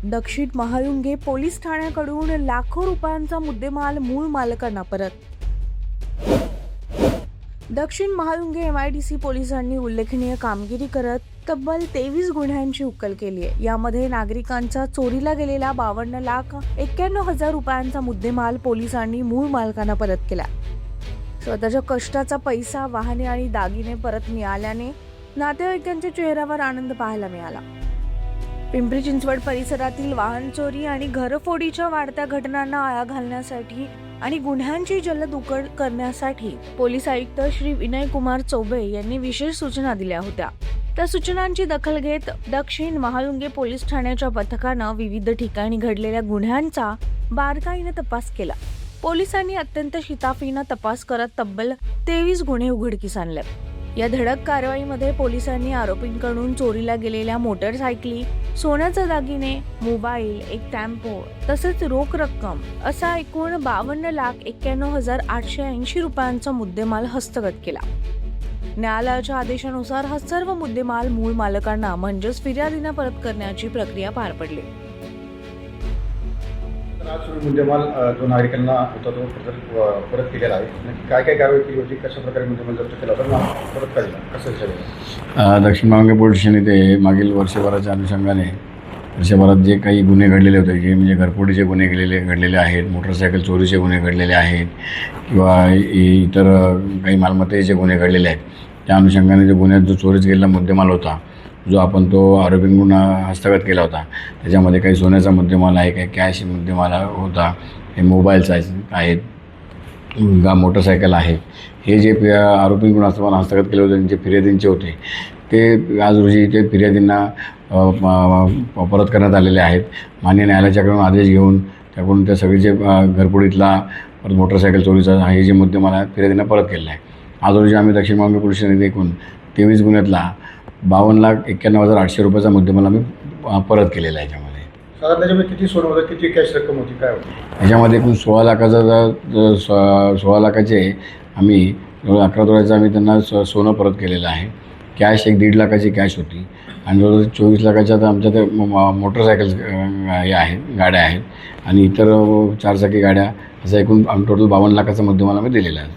दक्षिण महाळुंगे पोलीस ठाण्याकडून लाखो रुपयांचा मुद्देमाल मूळ मालकांना परत। दक्षिण महाळुंगे MIDC पोलिसांनी उल्लेखनीय कामगिरी करत तब्बल 23 गुन्ह्यांची उकल केली आहे। यामध्ये नागरिकांचा चोरीला गेलेला 52,91,000 रुपयांचा मुद्देमाल पोलिसांनी मूळ मालकांना परत केला। स्वतःच्या कष्टाचा पैसा, वाहने आणि दागिने परत मिळाल्याने नातेवाईकांच्या चेहऱ्यावर आनंद पाहायला मिळाला। पिंपरी चिंचवड परिसरातील वाहन चोरी आणि घरफोडीच्या वाढत्या घटनांना आळा घालण्यासाठी आणि गुन्ह्यांची जलद उकल करण्यासाठी पोलीस आयुक्त श्री विनय कुमार चौबे यांनी विशेष सूचना दिल्या होत्या। त्या सूचनांची दखल घेत दक्षिण महाळुंगे पोलीस ठाण्याच्या पथकानं विविध ठिकाणी घडलेल्या गुन्ह्यांचा बारकाईने तपास केला। पोलिसांनी अत्यंत शिताफीनं तपास करत तब्बल 23 गुन्हे उघडकीस आणले। या धडक कारवाईमध्ये पोलिसांनी आरोपींकडून चोरीला गेलेल्या मोटरसायकली, सोन्याचे दागिने, मोबाईल, एक टेम्पो तसेच रोख रक्कम असा एकूण 52,91,880 रुपयांचा मुद्देमाल हस्तगत केला। न्यायालयाच्या आदेशानुसार हा सर्व मुद्देमाल मूळ मालकांना म्हणजेच फिर्यादींना परत करण्याची प्रक्रिया पार पडली। आज मुद्देमाल जो नागरिकांना होता तो परत केलेला आहे। काय काय कारवाई केली होती, कशा प्रकारे मुद्देमाल जप्त केला होता, परत काढला कसं झालं? दक्षिण महाळुंगे पोलीस स्टेशन येथे मागील वर्षभराच्या अनुषंगाने वर्षभरात जे काही गुन्हे घडलेले होते, जे म्हणजे घरफोडीचे गुन्हे घडलेले आहेत, मोटरसायकल चोरीचे गुन्हे घडलेले आहेत किंवा इतर काही मालमत्तेचे गुन्हे घडलेले आहेत, त्या अनुषंगाने जे गुन्ह्यात जो चोरीस गेलेला मुद्देमाल होता, जो आपण तो आरोपींकडून हस्तगत केला होता, त्याच्यामध्ये काही सोन्याचा मुद्देमाल आहे, काही कॅश मुद्देमाल होता, हे मोबाईल्स आहेत, मोटरसायकल आहे। हे जे आरोपींकडून हस्तगत केले होते, जे फिर्यादींचे होते, ते आज रोजी ते फिर्यादींना परत करण्यात आलेले आहेत। माननीय न्यायालयाच्याकडून आदेश घेऊन त्याकडून त्या सगळे जे घरफोडीतला परत मोटरसायकल चोरीचा हे जे मुद्देमाल आहे फिर्यादींना परत केलेला आहे। आज रोजी आम्ही दक्षिण महाळुंगे पोलीस स्टेशन एकूण 23 गुन्ह्यातला 52,91,800 रुपयाचा मुद्देमाल आम्ही परत केलेला आहे। याच्यामध्ये साधारण त्याच्यामध्ये किती सोनं होतं, किती कॅश रक्कम होती, काय होती? याच्यामध्ये एकूण 16 लाखाचे आम्ही 11 तोळ्याचं आम्ही त्यांना सोनं परत केलेलं आहे। कॅश 1.5 लाखाची कॅश होती आणि जवळजवळ 24 लाखाच्या तर आमच्या त्या मोटरसायकल्स हे आहेत, गाड्या आहेत आणि इतर 4 चाकी गाड्या, असं एकूण टोटल 52 लाखाचा मुद्देमाल आम्ही दिलेला आहे।